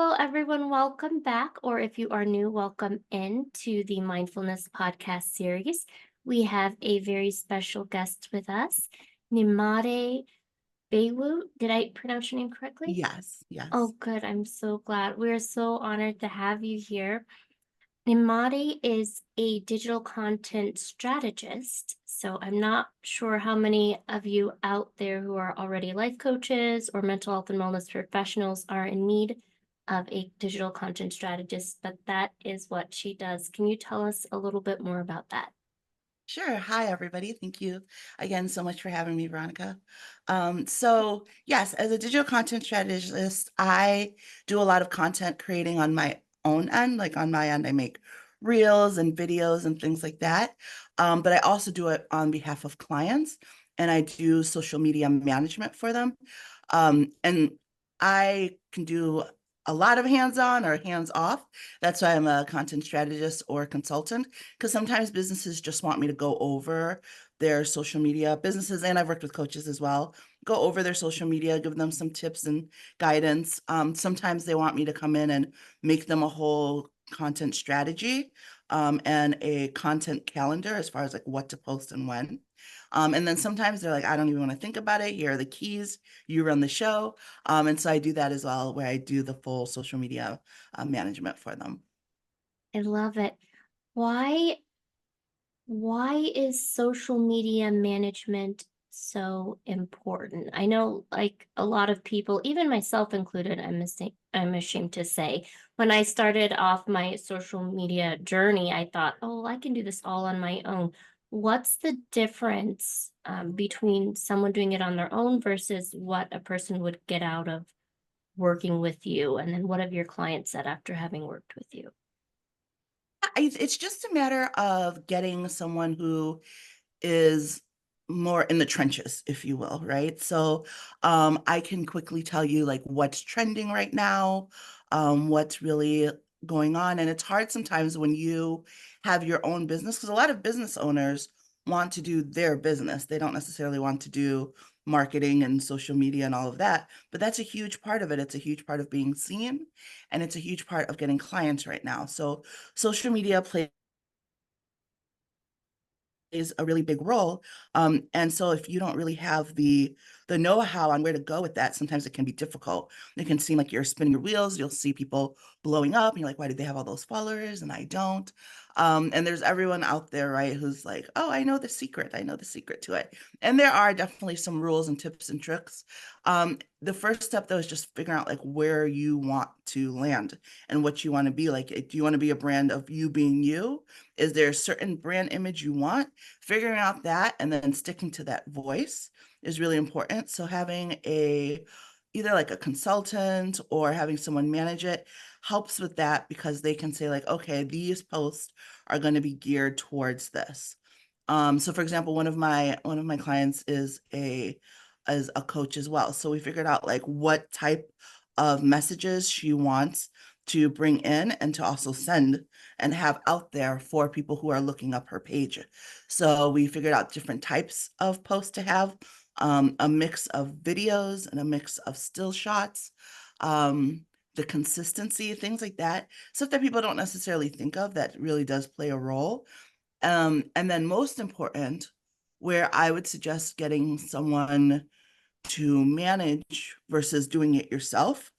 Hello, everyone. Welcome back, or if you are new, welcome in to the Mindfulness Podcast series. We have a very special guest with us, Nyemade Biowu. Did I pronounce your name correctly? Yes, yes. Oh, good. I'm so glad. We're so honored to have you here. Nyemade is a digital content strategist. So I'm not sure how many of you out there who are already life coaches or mental health and wellness professionals are in need of a digital content strategist, but that is what she does. Can you tell us a little bit more about that? Sure. Hi, everybody. Thank you again so much for having me, Veronica. So yes, as a digital content strategist, I do a lot of content creating on my own end. Like on my end, I make reels and videos and things like that. But I also do it on behalf of clients, and I do social media management for them. And I can do a lot of hands-on or hands-off. That's why I'm a content strategist or consultant, because sometimes businesses just want me to go over their social media, businesses, and I've worked with coaches as well, go over their social media, give them some tips and guidance. Sometimes they want me to come in and make them a whole content strategy, and a content calendar as far as like what to post and when. And then sometimes they're like, I don't even want to think about it. Here are the keys. You run the show. And so I do that as well, where I do the full social media management for them. I love it. Why Why is social media management so important? I know like a lot of people, even myself included, I'm ashamed to say, when I started off my social media journey, I thought, oh, I can do this all on my own. What's the difference between someone doing it on their own versus what a person would get out of working with you? And then what have your clients said after having worked with you? It's just a matter of getting someone who is more in the trenches, if you will, right? So I can quickly tell you like what's trending right now, what's really going on. And it's hard sometimes when you have your own business, because a lot of business owners want to do their business. They don't necessarily want to do marketing and social media and all of that, but that's a huge part of it. It's a huge part of being seen, and it's a huge part of getting clients right now. So social media plays a really big role. And so if you don't really have the know-how on where to go with that, sometimes it can be difficult. It can seem like you're spinning your wheels. You'll see people blowing up, and you're like, why do they have all those followers? And I don't. And there's everyone out there, right, who's like, oh, I know the secret. I know the secret to it. And there are definitely some rules and tips and tricks. The first step, though, is just figuring out like where you want to land and what you want to be like. Do you want to be a brand of you being you? Is there a certain brand image you want? Figuring out that and then sticking to that voice is really important. So having a either like a consultant or having someone manage it helps with that, because they can say like, okay, these posts are going to be geared towards this. So for example, one of my clients is a coach as well. So we figured out like what type of messages she wants to bring in and to also send and have out there for people who are looking up her page. So we figured out different types of posts to have, a mix of videos and a mix of still shots, the consistency, things like that, stuff that people don't necessarily think of that really does play a role. And then most important, where I would suggest getting someone to manage versus doing it yourself,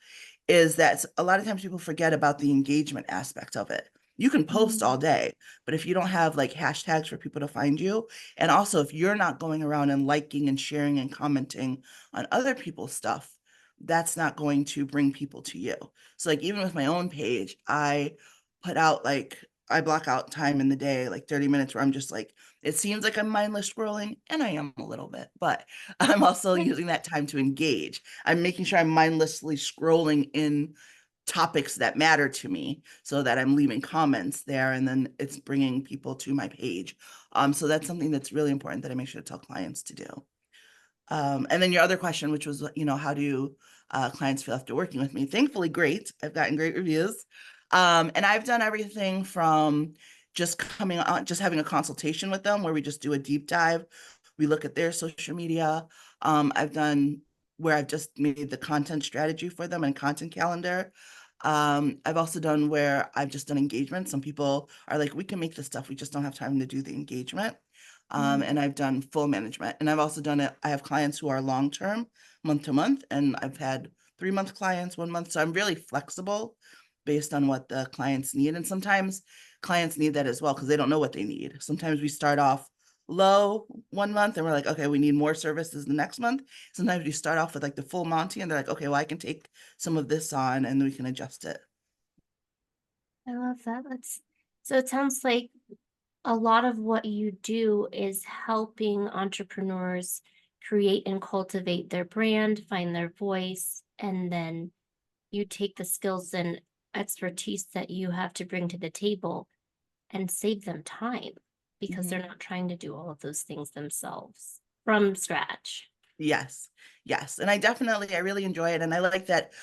is that a lot of times people forget about the engagement aspect of it. You can post all Mm. day, but if you don't have like hashtags for people to find you, and also if you're not going around and liking and sharing and commenting on other people's stuff, that's not going to bring people to you. So like even with my own page, put out like I block out time in the day, like 30 minutes, where I'm just like, it seems like I'm mindless scrolling, and I am a little bit, but I'm also Yeah. using that time to engage. I'm making sure I'm mindlessly scrolling in topics that matter to me, so that I'm leaving comments there, and then it's bringing people to my page. So that's something that's really important that I make sure to tell clients to do. And then your other question, which was, how do clients feel after working with me? Thankfully, great. I've gotten great reviews. And I've done everything from just coming on, just having a consultation with them where we just do a deep dive. We look at their social media. I've done where I've just made the content strategy for them and content calendar. I've also done where I've just done engagement. Some people are like, we can make this stuff, we just don't have time to do the engagement. Mhm. And I've done full management, and I've also done it. I have clients who are long term, month to month, and I've had 3 month clients, 1 month. So I'm really flexible based on what the clients need. And sometimes clients need that as well because they don't know what they need. Sometimes we start off low 1 month and we're like, okay, we need more services the next month. Sometimes we start off with like the full Monty and they're like, okay, well, I can take some of this on and we can adjust it. I love that. That's so it sounds like a lot of what you do is helping entrepreneurs create and cultivate their brand, find their voice, and then you take the skills and expertise that you have to bring to the table and save them time because Mhm. they're not trying to do all of those things themselves from scratch. Yes, yes. And I really enjoy it. And I like that,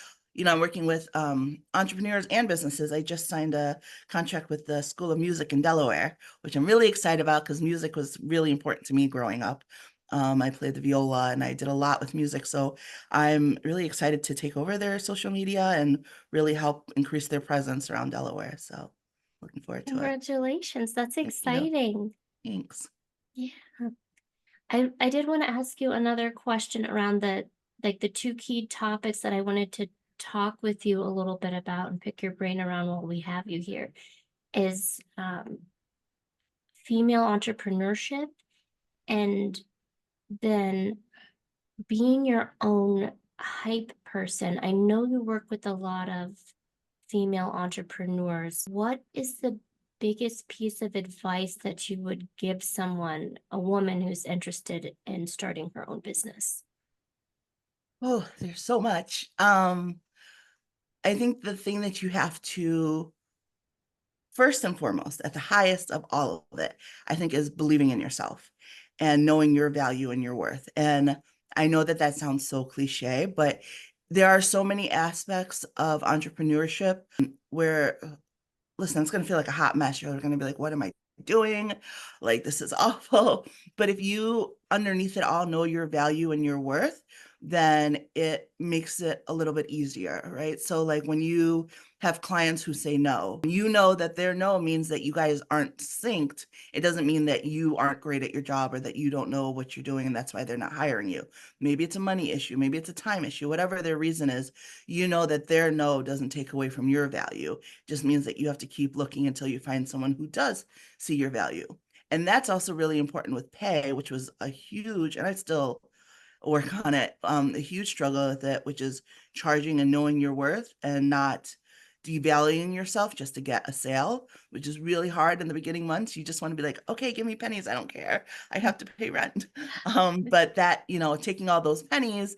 I'm working with entrepreneurs and businesses. I just signed a contract with the School of Music in Delaware, which I'm really excited about because music was really important to me growing up. I played the viola and I did a lot with music. So I'm really excited to take over their social media and really help increase their presence around Delaware. So looking forward to it. Congratulations. That's Thank you. exciting. Thanks. Yeah. I did want to ask you another question around the two key topics that I wanted to talk with you a little bit about and pick your brain around while we have you here is female entrepreneurship and then being your own hype person. I know you work with a lot of female entrepreneurs. What is the biggest piece of advice that you would give someone, a woman who's interested in starting her own business? Oh, there's so much. I think the thing that you have to, first and foremost, at the highest of all of it, I think is believing in yourself and knowing your value and your worth. And I know that that sounds so cliche, but there are so many aspects of entrepreneurship where, listen, it's going to feel like a hot mess. You're going to be like, what am I doing? Like, this is awful. But if you underneath it all know your value and your worth, then it makes it a little bit easier, right? So, like, when you have clients who say no, you know that their no means that you guys aren't synced. It doesn't mean that you aren't great at your job or that you don't know what you're doing and that's why they're not hiring you. Maybe it's a money issue, maybe it's a time issue, whatever their reason is, you know that their no doesn't take away from your value, just means that you have to keep looking until you find someone who does see your value. And that's also really important with pay, which was a huge, and I still work on it, a huge struggle with it, which is charging and knowing your worth and not devaluing yourself just to get a sale, which is really hard in the beginning months. You just want to be like, okay, give me pennies. I don't care. I have to pay rent. But that, taking all those pennies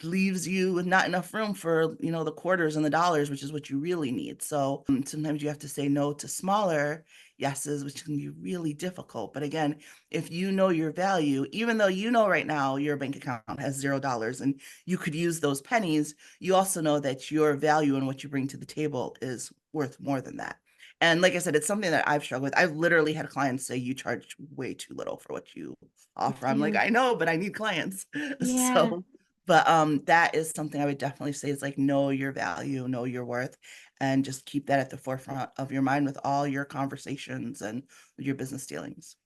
leaves you with not enough room for the quarters and the dollars, which is what you really need. So sometimes you have to say no to smaller yeses, which can be really difficult. But again, if you know your value, even though you know right now your bank account has $0 and you could use those pennies, you also know that your value and what you bring to the table is worth more than that. And like I said, it's something that I've struggled with. I've literally had clients say you charge way too little for what you offer. I'm like, Do I know, but I need clients. yeah. So but that is something I would definitely say is like know your value, know your worth, and just keep that at the forefront of your mind with all your conversations and your business dealings.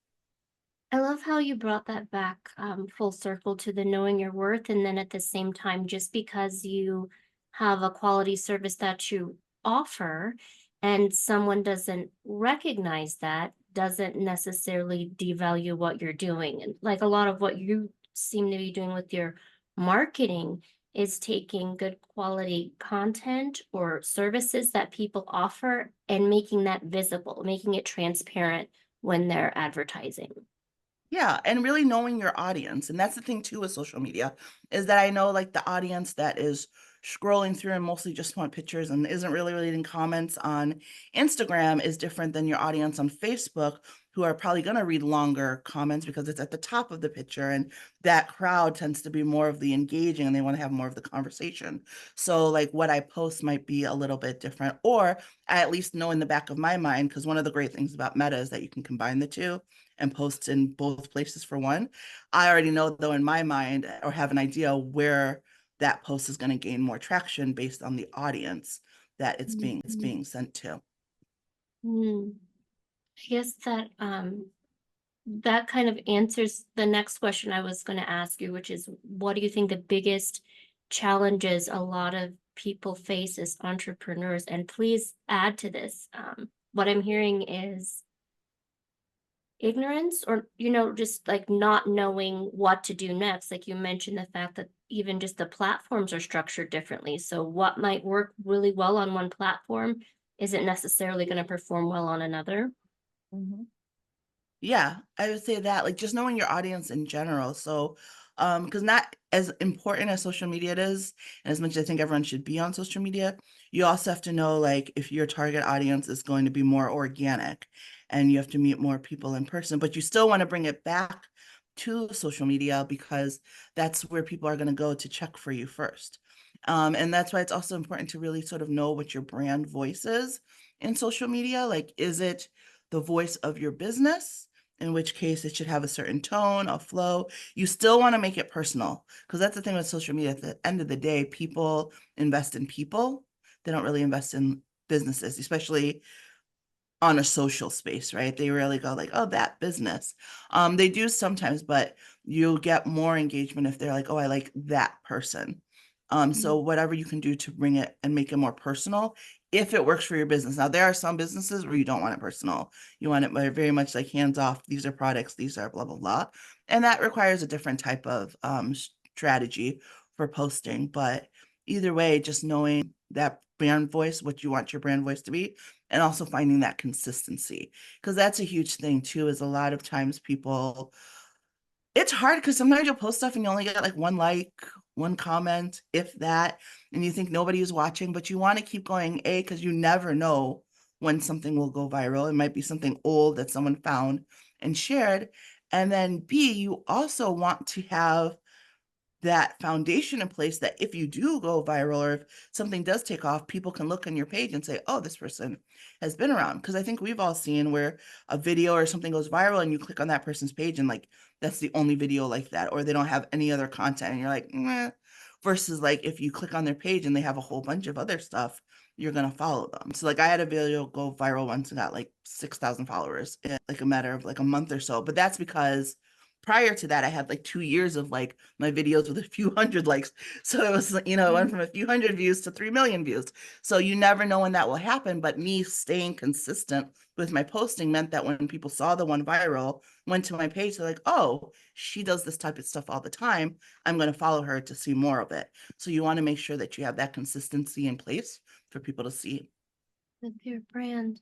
I love how you brought that back full circle to the knowing your worth. And then at the same time, just because you have a quality service that you offer and someone doesn't recognize that, doesn't necessarily devalue what you're doing. And like a lot of what you seem to be doing with your marketing is taking good quality content or services that people offer and making that visible, making it transparent when they're advertising. Yeah, and really knowing your audience. And that's the thing too with social media is that I know like the audience that is scrolling through and mostly just want pictures and isn't really reading comments on Instagram is different than your audience on Facebook, who are probably going to read longer comments because it's at the top of the picture and that crowd tends to be more of the engaging and they want to have more of the conversation. So like what I post might be a little bit different, or I at least know in the back of my mind, because one of the great things about Meta is that you can combine the two and post in both places for one. I already know though in my mind or have an idea where that post is going to gain more traction based on the audience that it's Mhm. being sent to. Mm. I guess that that kind of answers the next question I was going to ask you, which is what do you think the biggest challenges a lot of people face as entrepreneurs? And please add to this. What I'm hearing is ignorance or, just like not knowing what to do next. Like you mentioned the fact that even just the platforms are structured differently. So what might work really well on one platform isn't necessarily going to perform well on another. Mhm. Yeah, I would say that, like, just knowing your audience in general. So, because not as important as social media it is, and as much as I think everyone should be on social media, you also have to know, like, if your target audience is going to be more organic and you have to meet more people in person, but you still want to bring it back to social media because that's where people are going to go to check for you first. And that's why it's also important to really sort of know what your brand voice is in social media. Like, is it the voice of your business? In which case it should have a certain tone, a flow. You still want to make it personal because that's the thing with social media. At the end of the day, people invest in people. They don't really invest in businesses, especially on a social space, right? They really go like, oh, that business. They do sometimes, but you'll get more engagement if they're like, oh, I like that person. So whatever you can do to bring it and make it more personal, if it works for your business. Now, there are some businesses where you don't want it personal. You want it very much like hands off. These are products, these are blah, blah, blah. And that requires a different type of strategy for posting. But either way, just knowing that brand voice, what you want your brand voice to be, and also finding that consistency because that's a huge thing too. Is a lot of times people, it's hard because sometimes you'll post stuff and you only get like one like, one comment, if that, and you think nobody is watching, but you want to keep going, A, because you never know when something will go viral. It might be something old that someone found and shared, and then B, you also want to have that foundation in place that if you do go viral or if something does take off, people can look on your page and say, oh, this person has been around. Because I think we've all seen where a video or something goes viral and you click on that person's page and like that's the only video like that, or they don't have any other content and you're like, meh. Versus like if you click on their page and they have a whole bunch of other stuff, you're gonna follow them. So like I had a video go viral once and got like 6,000 followers in like a matter of like a month or so. But that's because prior to that, I had like 2 years of like my videos with a few hundred likes. So it was, it went from a few hundred views to 3 million views. So you never know when that will happen. But me staying consistent with my posting meant that when people saw the one viral, went to my page, they're like, oh, she does this type of stuff all the time. I'm going to follow her to see more of it. So you want to make sure that you have that consistency in place for people to see. With your brand.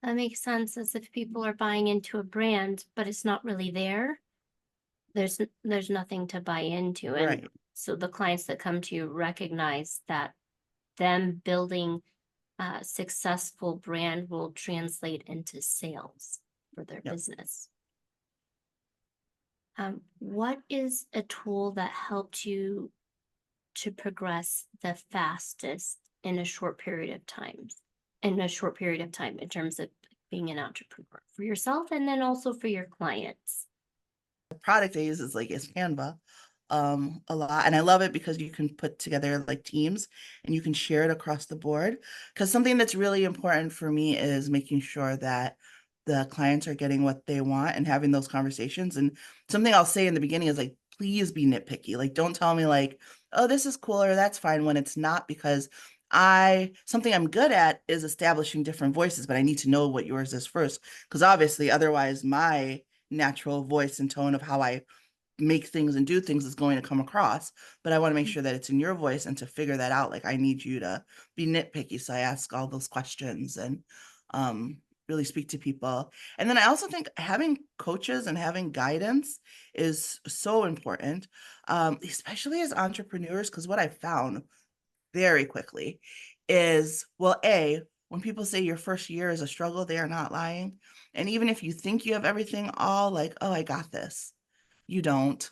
That makes sense as if people are buying into a brand, but it's not really there. There's nothing to buy into. And Right. so the clients that come to you recognize that them building a successful brand will translate into sales for their Yep. business. What is a tool that helped you to progress the fastest in a short period of time? In a short period of time, in terms of being an entrepreneur for yourself and then also for your clients. The product I use is Canva a lot. And I love it because you can put together like teams and you can share it across the board. Because something that's really important for me is making sure that the clients are getting what they want and having those conversations. And something I'll say in the beginning is like, please be nitpicky. Like, don't tell me like, oh, this is cool or that's fine when it's not, because something I'm good at is establishing different voices, but I need to know what yours is first. Because obviously, otherwise, my natural voice and tone of how I make things and do things is going to come across. But I want to make sure that it's in your voice, and to figure that out, like I need you to be nitpicky. So I ask all those questions and um, really speak to people. And then I also think having coaches and having guidance is so important, especially as entrepreneurs, because what I found very quickly is, well, A, when people say your first year is a struggle, they are not lying. And even if you think you have everything all like, oh, I got this, you don't.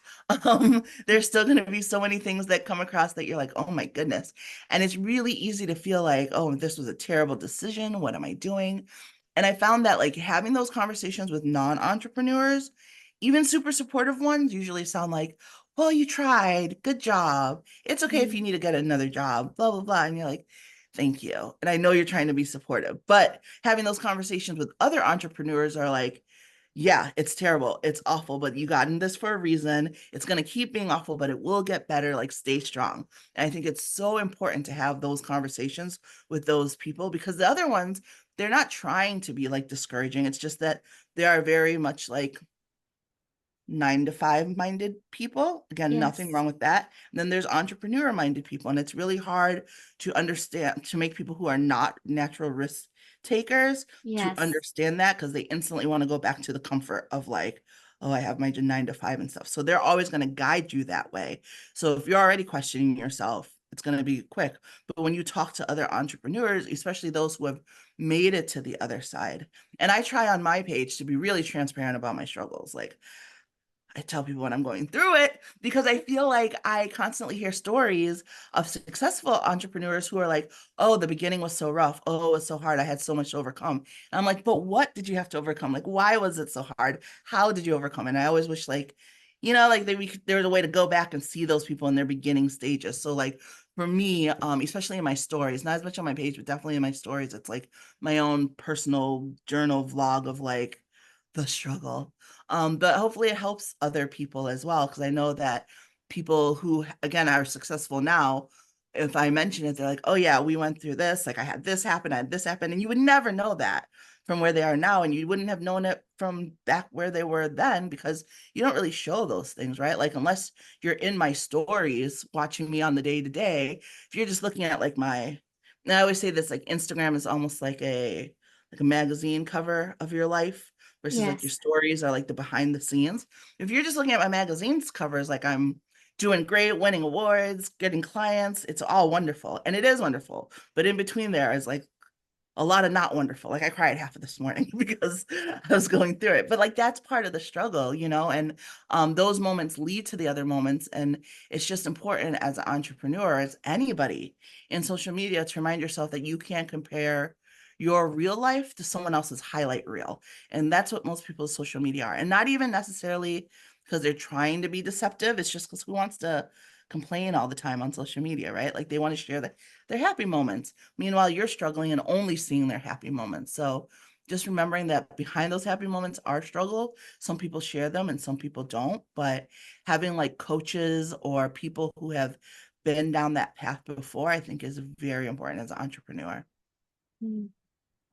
There's still going to be so many things that come across that you're like, oh my goodness. And it's really easy to feel like, oh, this was a terrible decision. What am I doing? And I found that like having those conversations with non-entrepreneurs, even super supportive ones, usually sound like, well, you tried, good job. It's okay if you need to get another job, blah, blah, blah. And you're like, Thank you. And I know you're trying to be supportive, but having those conversations with other entrepreneurs are like, yeah, it's terrible. It's awful, but you got in this for a reason. It's going to keep being awful, but it will get better. Like, stay strong. And I think it's so important to have those conversations with those people because the other ones, they're not trying to be like discouraging. It's just that they are very much like 9 to 5 minded people. Again, nothing Yes. wrong with that. And then there's entrepreneur minded people. And it's really hard to understand, to make people who are not natural risk takers to Yes. understand that because they instantly want to go back to the comfort of like, oh, I have my 9 to 5 and stuff. So they're always going to guide you that way. So if you're already questioning yourself, it's going to be quick. But when you talk to other entrepreneurs, especially those who have made it to the other side, and I try on my page to be really transparent about my struggles. Like, I tell people when I'm going through it because I feel like I constantly hear stories of successful entrepreneurs who are like, oh, the beginning was so rough. Oh, it was so hard. I had so much to overcome. And I'm like, but what did you have to overcome? Like, why was it so hard? How did you overcome? And I always wish, like, like there was a way to go back and see those people in their beginning stages. So, like, for me, especially in my stories, not as much on my page, but definitely in my stories, it's like my own personal journal vlog of like the struggle, but hopefully it helps other people as well. Because I know that people who, again, are successful now, if I mention it, they're like, oh, yeah, we went through this. Like, I had this happen, I had this happen. And you would never know that from where they are now. And you wouldn't have known it from back where they were then because you don't really show those things, right? Like, unless you're in my stories watching me on the day to day, if you're just looking at like and I always say this, like, Instagram is almost like a magazine cover of your life versus like your Yes. stories are like the behind the scenes. If you're just looking at my magazine's covers, like I'm doing great, winning awards, getting clients, it's all wonderful. And it is wonderful. But in between there is like a lot of not wonderful. Like, I cried half of this morning because I was going through it. But like, that's part of the struggle, and those moments lead to the other moments. And it's just important as an entrepreneur, as anybody in social media, to remind yourself that you can't compare your real life to someone else's highlight reel. And that's what most people's social media are. And not even necessarily because they're trying to be deceptive. It's just because who wants to complain all the time on social media, right? Like, they want to share their happy moments. Meanwhile, you're struggling and only seeing their happy moments. So just remembering that behind those happy moments are struggle. Some people share them and some people don't. But having like coaches or people who have been down that path before, I think is very important as an entrepreneur. Mm,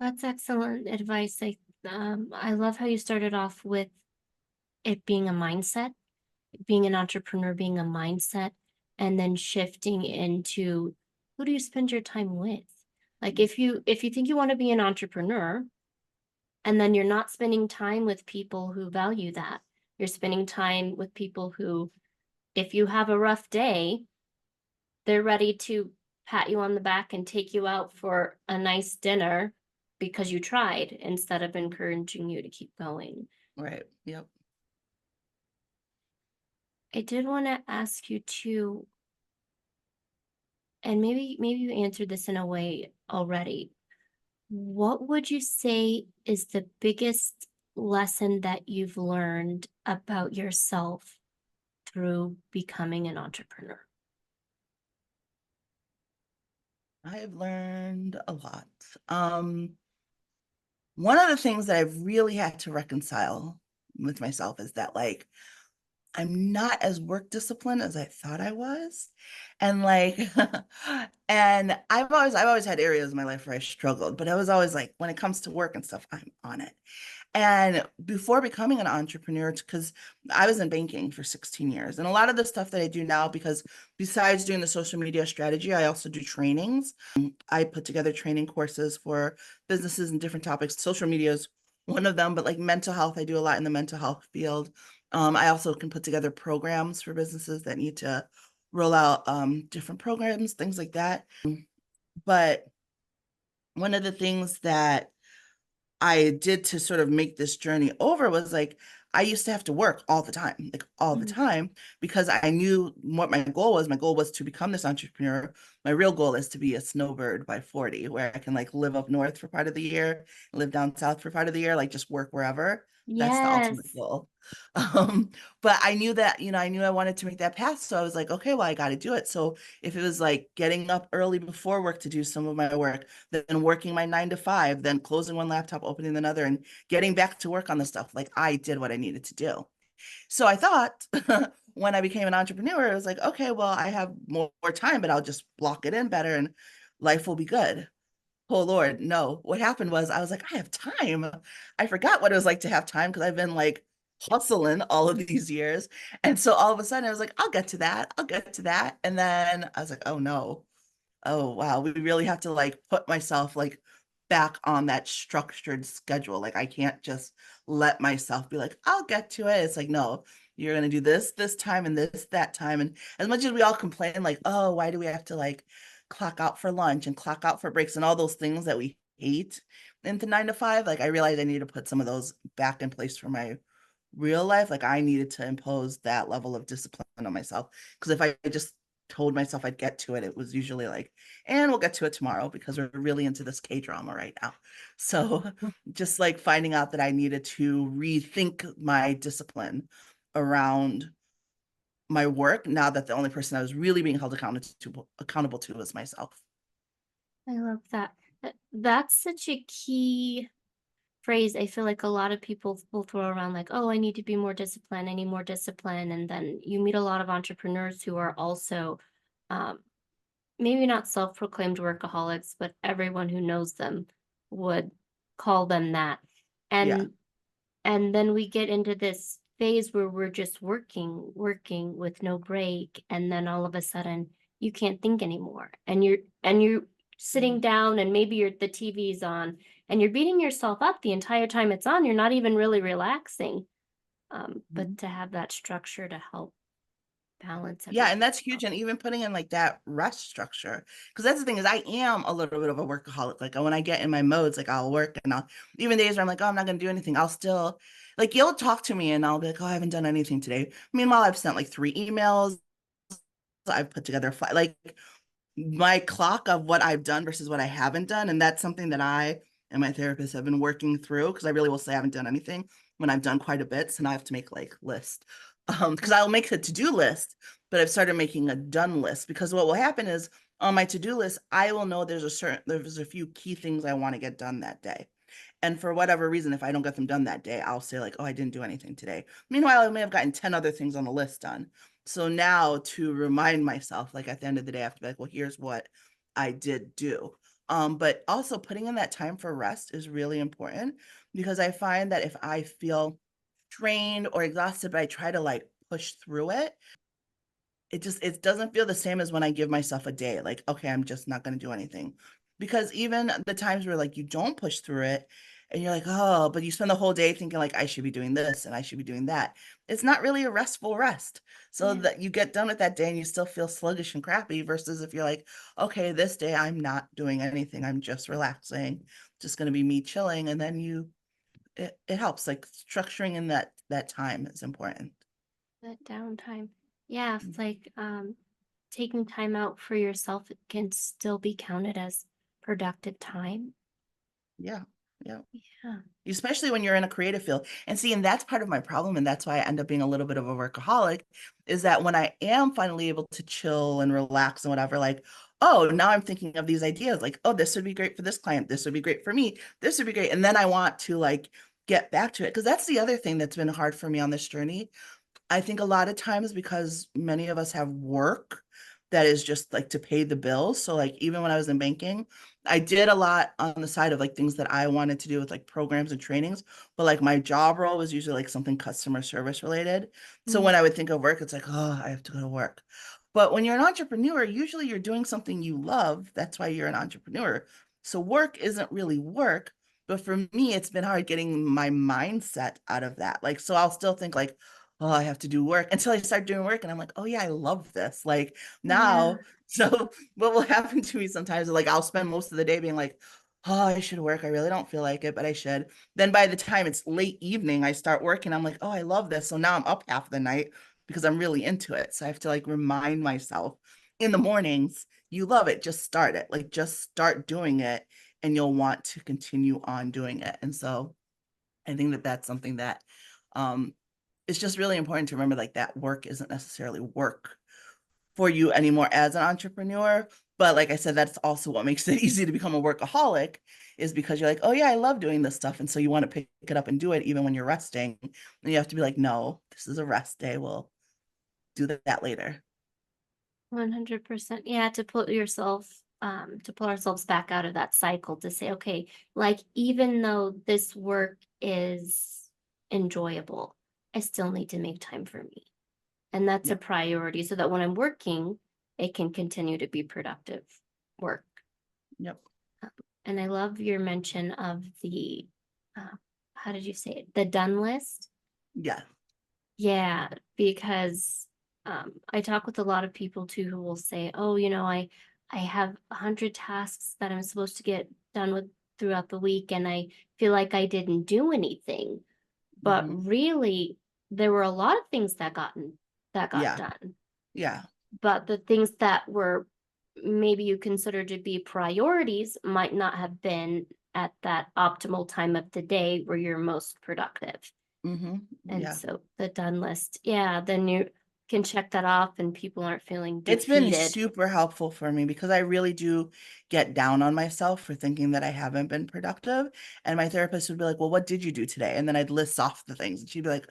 That's excellent advice. I love how you started off with it being a mindset, being an entrepreneur, being a mindset, and then shifting into who do you spend your time with? Like if you think you want to be an entrepreneur and then you're not spending time with people who value that, you're spending time with people who, if you have a rough day, they're ready to pat you on the back and take you out for a nice dinner because you tried instead of encouraging you to keep going. Right. Yep. I did want to ask you too, and maybe you answered this in a way already. What would you say is the biggest lesson that you've learned about yourself through becoming an entrepreneur? I have learned a lot. Um, One of the things that I've really had to reconcile with myself is that, like, I'm not as work disciplined as I thought I was. And like, and I've always had areas in my life where I struggled, but I was always like, when it comes to work and stuff, I'm on it. And before becoming an entrepreneur, because I was in banking for 16 years, and a lot of the stuff that I do now, because besides doing the social media strategy, I also do trainings. I put together training courses for businesses and different topics. Social media is one of them, but like mental health, I do a lot in the mental health field. I also can put together programs for businesses that need to roll out different programs, things like that. But one of the things that I did to sort of make this journey over was like, I used to have to work all the time, like all the Mm, time, because I knew what my goal was. My goal was to become this entrepreneur, my real goal is to be a snowbird by 40, where I can like live up north for part of the year, live down south for part of the year, like just work wherever. That's the ultimate Yes. goal. But I knew that, I knew I wanted to make that path. So I was like, okay, well, I got to do it. So if it was like getting up early before work to do some of my work, then working my 9 to 5, then closing one laptop, opening another, and getting back to work on the stuff, like I did what I needed to do. So I thought when I became an entrepreneur, it was like, okay, well, I have more time, but I'll just block it in better and life will be good. Oh Lord, no. What happened was I was like, I have time. I forgot what it was like to have time because I've been like hustling all of these years. And so all of a sudden I was like, I'll get to that. I'll get to that. And then I was like, oh no. Oh wow, we really have to like put myself like back on that structured schedule. Like I can't just let myself be like, I'll get to it. It's like, no, you're gonna do this time and this that time. And as much as we all complain, like, oh, why do we have to like clock out for lunch and clock out for breaks and all those things that we hate into 9 to 5, like I realized I need to put some of those back in place for my real life. Like I needed to impose that level of discipline on myself. Because if I just told myself I'd get to it, it was usually like, and we'll get to it tomorrow because we're really into this K drama right now. So just like finding out that I needed to rethink my discipline around my work now that the only person I was really being held accountable to was myself. I love that. That's such a key phrase. I feel like a lot of people will throw around like, "Oh, I need to be more disciplined. I need more discipline." And then you meet a lot of entrepreneurs who are also um, maybe not self-proclaimed workaholics, but everyone who knows them would call them that. Yeah. And and then we get into this phase where we're just working with no break, and then all of a sudden you can't think anymore. And you're sitting down and maybe the TV's on and you're beating yourself up the entire time it's on. You're not even really relaxing. But Mhm. to have that structure to help balance Yeah, everything and that's out. huge. And even putting in like that rest structure, because that's the thing is I am a little bit of a workaholic. Like when I get in my modes, like I'll work and I'll even days where I'm like, oh, I'm not gonna do anything. I'll still like you'll talk to me and I'll be like, oh, I haven't done anything today. Meanwhile, I've sent like 3 emails. I've put together like my clock of what I've done versus what I haven't done. And that's something that I and my therapist have been working through because I really will say I haven't done anything when I've done quite a bit. So now I have to make like lists. Because I'll make a to-do list, but I've started making a done list because what will happen is on my to-do list, I will know there's a few key things I want to get done that day. And for whatever reason, if I don't get them done that day, I'll say like, oh, I didn't do anything today. Meanwhile, I may have gotten 10 other things on the list done. So now to remind myself, like at the end of the day, I have to be like, well, here's what I did do. But also putting in that time for rest is really important because I find that if I feel drained or exhausted, but I try to like push through it, it doesn't feel the same as when I give myself a day, like, okay, I'm just not gonna do anything. Because even the times where like you don't push through it and you're like, oh, but you spend the whole day thinking like I should be doing this and I should be doing that. It's not really a restful rest. So Yeah, that you get done with that day and you still feel sluggish and crappy versus if you're like, okay, this day I'm not doing anything. I'm just relaxing, just gonna be me chilling. And then it helps. Like structuring in that time is important. that downtime. Yeah, it's Mhm. like taking time out for yourself can still be counted as productive time. Yeah. Yeah. Yeah. Especially when you're in a creative field. And see, and that's part of my problem, and that's why I end up being a little bit of a workaholic, is that when I am finally able to chill and relax and whatever, like, oh, now I'm thinking of these ideas, like, oh, this would be great for this client, this would be great for me, this would be great. And then I want to like get back to it. Because that's the other thing that's been hard for me on this journey. I think a lot of times because many of us have work that is just like to pay the bills. So like even when I was in banking, I did a lot on the side of like things that I wanted to do with like programs and trainings, but like my job role was usually like something customer service related. So Mm, when I would think of work, it's like, oh, I have to go to work. But when you're an entrepreneur, usually you're doing something you love. That's why you're an entrepreneur. So work isn't really work. But for me, it's been hard getting my mindset out of that. Like, so I'll still think like, oh, I have to do work until I start doing work. And I'm like, oh yeah, I love this. Like yeah. now, so what will happen to me sometimes is like I'll spend most of the day being like, oh, I should work. I really don't feel like it, but I should. Then by the time it's late evening, I start working. I'm like, oh, I love this. So now I'm up half the night because I'm really into it. So I have to like remind myself in the mornings, you love it, just start it. Like just start doing it and you'll want to continue on doing it. And so I think that that's something that um it's just really important to remember, like that work isn't necessarily work for you anymore as an entrepreneur. But like I said, that's also what makes it easy to become a workaholic, is because you're like, oh yeah, I love doing this stuff. And so you want to pick it up and do it even when you're resting. And you have to be like, no, this is a rest day. We'll do that later. 100%. Yeah, to pull ourselves back out of that cycle to say, okay, like, even though this work is enjoyable, I still need to make time for me. And that's a Yep. priority so that when I'm working, it can continue to be productive work. Yep. Um, and I love your mention of uh, how did you say it? The done list. Yeah. Yeah, because I talk with a lot of people too who will say, "Oh, I have 100 tasks that I'm supposed to get done with throughout the week, and I feel like I didn't do anything." But Hmm. really, there were a lot of things that got Yeah. done. Yeah. But the things that were maybe you consider to be priorities might not have been at that optimal time of the day where you're most productive. Hmm. And Yeah. so the done list, yeah, then you can check that off and people aren't feeling It's been defeated. super helpful for me because I really do get down on myself for thinking that I haven't been productive. And my therapist would be like, well, what did you do today? And then I'd list off the things. And she'd be like,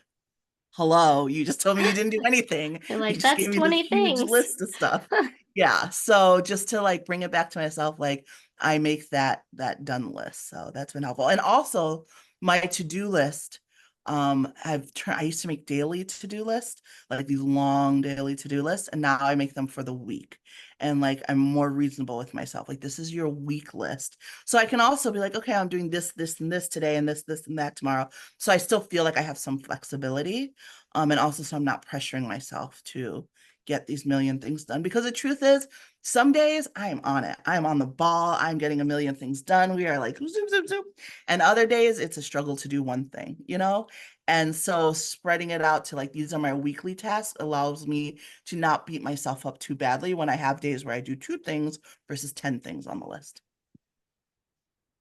hello, you just told me you didn't do anything. You're You like, just that's gave me this 20 huge things. list of stuff. Yeah. So just to like bring it back to myself, like I make that done list. So that's been helpful. And also my to-do list. I used to make daily to-do lists, like these long daily to-do lists, and now I make them for the week. And like I'm more reasonable with myself. Like this is your week list. So I can also be like, okay, I'm doing this, this, and this today, and this, and that tomorrow. So I still feel like I have some flexibility. And also so I'm not pressuring myself to get these million things done, because the truth is some days I am on it. I am on the ball. I'm getting a million things done. We are like zoom, zoom, zoom. And other days it's a struggle to do one thing, you know? And so spreading it out to like, these are my weekly tasks allows me to not beat myself up too badly when I have days where I do 2 things versus 10 things on the list.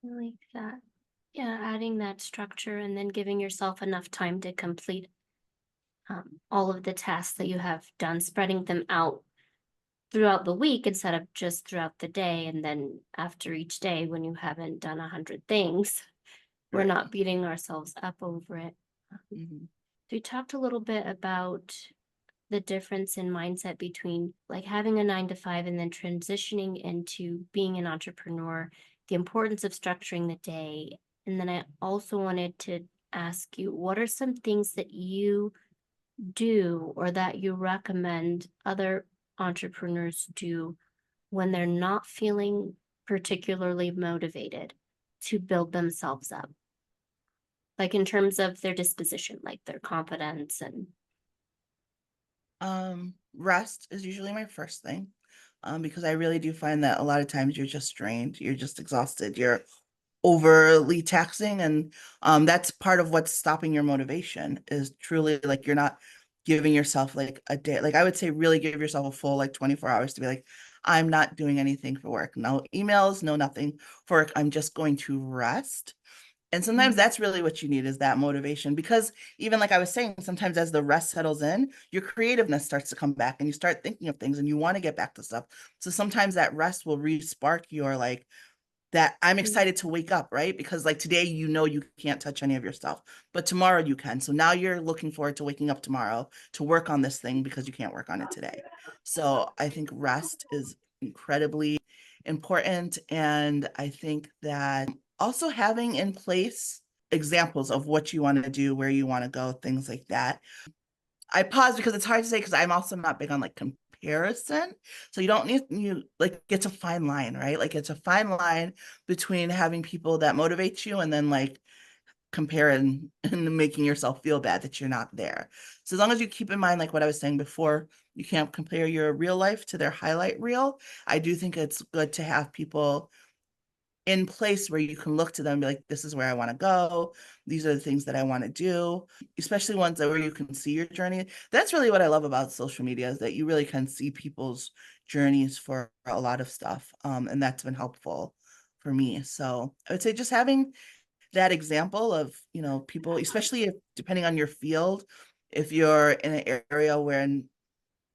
I like that. Yeah, adding that structure and then giving yourself enough time to complete all of the tasks that you have done, spreading them out throughout the week instead of just throughout the day. And then after each day, when you haven't done 100 things, we're Right. not beating ourselves up over it. Mhm. We talked a little bit about the difference in mindset between like having a 9 to 5 and then transitioning into being an entrepreneur, the importance of structuring the day. And then I also wanted to ask you, what are some things that you do or that you recommend other entrepreneurs do when they're not feeling particularly motivated to build themselves up? Like in terms of their disposition, like their confidence and Rest is usually my first thing. Because I really do find that a lot of times you're just drained, you're just exhausted, you're overly taxing, and that's part of what's stopping your motivation, is truly like you're not giving yourself like a day. Like I would say really give yourself a full like 24 hours to be like, I'm not doing anything for work. No emails, no nothing for work. I'm just going to rest. And sometimes mm, that's really what you need, is that motivation. Because even like I was saying, sometimes as the rest settles in, your creativeness starts to come back and you start thinking of things and you want to get back to stuff. So sometimes that rest will re-spark your like, that I'm mm, excited to wake up, right? Because like today, you know, you can't touch any of your stuff, but tomorrow you can. So now you're looking forward to waking up tomorrow to work on this thing because you can't work on it today. So I think rest is incredibly important. And I think that also having in place examples of what you want to do, where you want to go, things like that. I pause because it's hard to say, because I'm also not big on like comparison. So you don't need, you like, it's a fine line, right? Like it's a fine line between having people that motivate you and then like comparing and making yourself feel bad that you're not there. So as long as you keep in mind, like what I was saying before, you can't compare your real life to their highlight reel. I do think it's good to have people in place where you can look to them and be like, this is where I want to go. These are the things that I want to do, especially ones that where you can see your journey. That's really what I love about social media, is that you really can see people's journeys for a lot of stuff. And that's been helpful for me. So I would say just having that example of, people, especially if depending on your field, if you're in an area where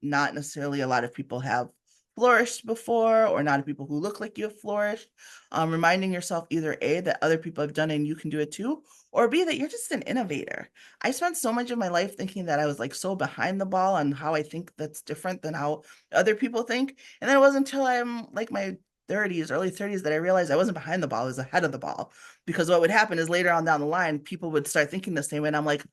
not necessarily a lot of people have flourished before, or not people who look like you have flourished, reminding yourself either A, that other people have done it and you can do it too, or B, that you're just an innovator. I spent so much of my life thinking that I was like so behind the ball on how I think that's different than how other people think. And then it wasn't until I'm like my 30s, early 30s, that I realized I wasn't behind the ball, I was ahead of the ball. Because what would happen is later on down the line, people would start thinking the same way. And I'm like,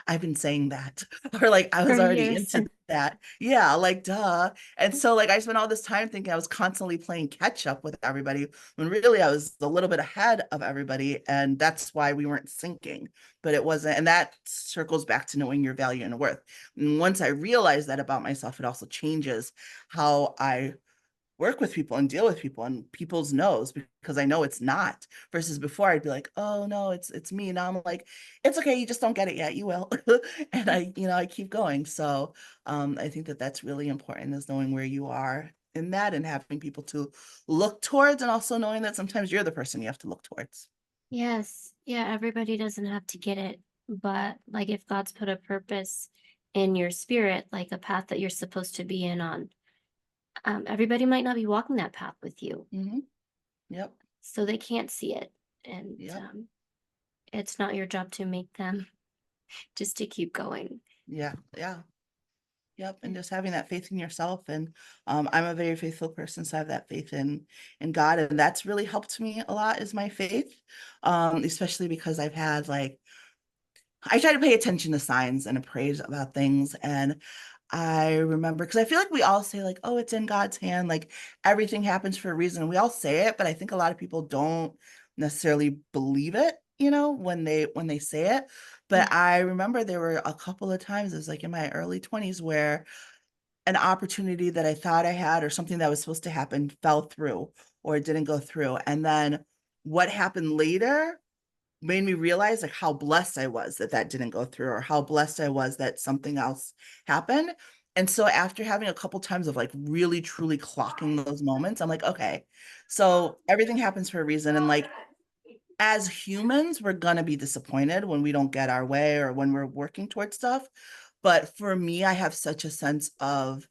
I've been saying that, or like I For was already years. into that. Yeah, like duh. And so like I spent all this time thinking I was constantly playing catch up with everybody when really I was a little bit ahead of everybody. And that's why we weren't syncing. But it wasn't. And that circles back to knowing your value and worth. And once I realized that about myself, it also changes how I work with people and deal with people, and people's knows, because I know it's not, versus before I'd be like, oh no, it's me. Now I'm like, it's okay, you just don't get it yet, you will. And I keep going. So I think that that's really important, is knowing where you are in that and having people to look towards, and also knowing that sometimes you're the person you have to look towards. Yes. Yeah, everybody doesn't have to get it, but like if God's put a purpose in your spirit, like a path that you're supposed to be in on, everybody might not be walking that path with you, Hmm. Yep. so they can't see it. And Yep. it's not your job to make them, just to keep going. Yeah. Yeah. Yep, Yeah. and just having that faith in yourself, and I'm a very faithful person, so I have that faith in God, and that's really helped me a lot, is my faith, especially because I've had like, I try to pay attention to signs and appraise about things. And I remember, because I feel like we all say like, oh, it's in God's hand, like everything happens for a reason. We all say it, but I think a lot of people don't necessarily believe it, when they say it. But I remember there were a couple of times, it was like in my early 20s, where an opportunity that I thought I had, or something that was supposed to happen, fell through, or it didn't go through. And then what happened later made me realize like how blessed I was that that didn't go through, or how blessed I was that something else happened. And so after having a couple times of like really truly clocking those moments, I'm like, okay, so everything happens for a reason. And like, as humans, we're gonna be disappointed when we don't get our way, or when we're working towards stuff. But for me, I have such a sense of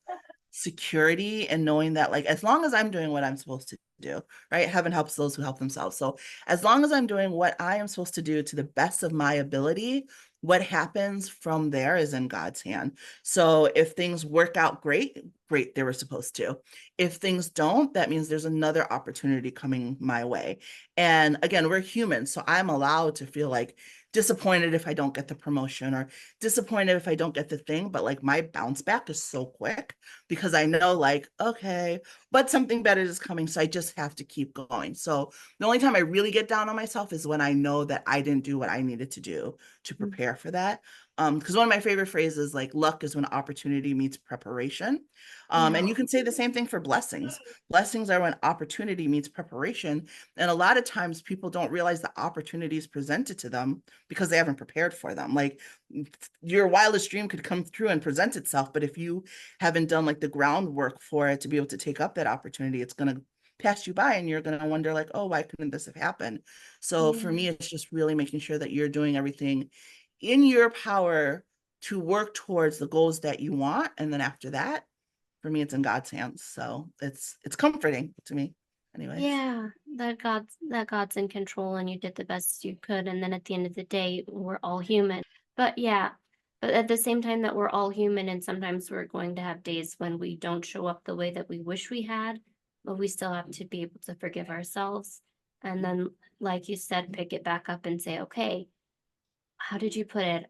security and knowing that like, as long as I'm doing what I'm supposed to do, right? Heaven helps those who help themselves. So as long as I'm doing what I am supposed to do to the best of my ability, what happens from there is in God's hand. So if things work out great, great, they were supposed to. If things don't, that means there's another opportunity coming my way. And again, we're human, so I'm allowed to feel like disappointed if I don't get the promotion, or disappointed if I don't get the thing, but like my bounce back is so quick, because I know like, okay, but something better is coming. So I just have to keep going. So the only time I really get down on myself is when I know that I didn't do what I needed to do to Mm. prepare for that. Because one of my favorite phrases, like, luck is when opportunity meets preparation. Yeah. And you can say the same thing for blessings. Blessings are when opportunity meets preparation. And a lot of times people don't realize the opportunities presented to them because they haven't prepared for them. Like, your wildest dream could come through and present itself, but if you haven't done like the groundwork for it to be able to take up that opportunity, it's going to pass you by, and you're going to wonder like, oh, why couldn't this have happened? So for Yeah. me, it's just really making sure that you're doing everything in your power to work towards the goals that you want. And then after that, for me, it's in God's hands. So it's comforting to me anyways. Yeah, that God's in control and you did the best you could, and then at the end of the day, we're all human. But yeah, but at the same time that we're all human, and sometimes we're going to have days when we don't show up the way that we wish we had, but we still have to be able to forgive ourselves. And then, like you said, pick it back up and say, okay, how did you put it?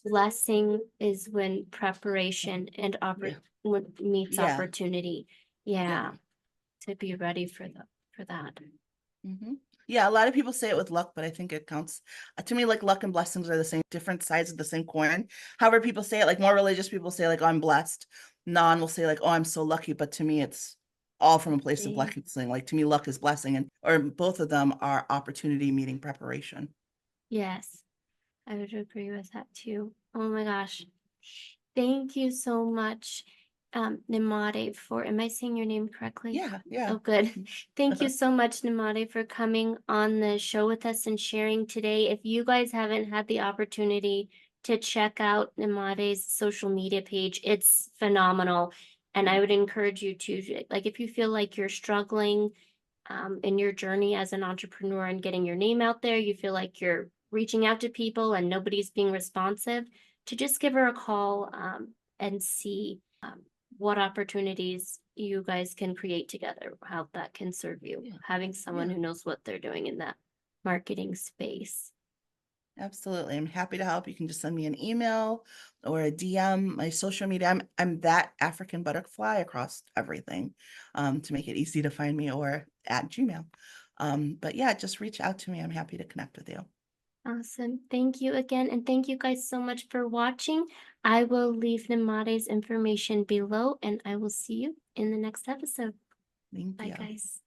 Blessing is when preparation and Yeah. meets Yeah. opportunity. Yep. Yeah, to be ready for that. Hmm. Yeah, a lot of people say it with luck, but I think it counts. To me, like luck and blessings are the same, different sides of the same coin. However, people say it, like more religious people say, like, oh, I'm blessed. Non will say, like, oh, I'm so lucky. But to me, it's all from a place of See, blessing. Like, to me, luck is blessing, and or both of them are opportunity meeting preparation. yes, I would agree with that too. Oh my gosh. Thank you so much. Nyemade for, am I saying your name correctly? Yeah, yeah. Oh, good. Thank you so much, Nyemade, for coming on the show with us and sharing today. If you guys haven't had the opportunity to check out Nyemade's social media page, it's phenomenal. And I would encourage you to, like, if you feel like you're struggling in your journey as an entrepreneur and getting your name out there, you feel like you're reaching out to people and nobody's being responsive, to just give her a call and see what opportunities you guys can create together, how that can serve you, Yeah, having someone yeah, who knows what they're doing in that marketing space. absolutely. I'm happy to help. You can just send me an email or a DM. My social media, I'm that African butterfly across everything, to make it easy to find me, or at Gmail. But yeah, just reach out to me. I'm happy to connect with you. Awesome. Thank you again. And thank you guys so much for watching. I will leave Nyemade's information below and I will see you in the next episode. Thank Bye, you. guys.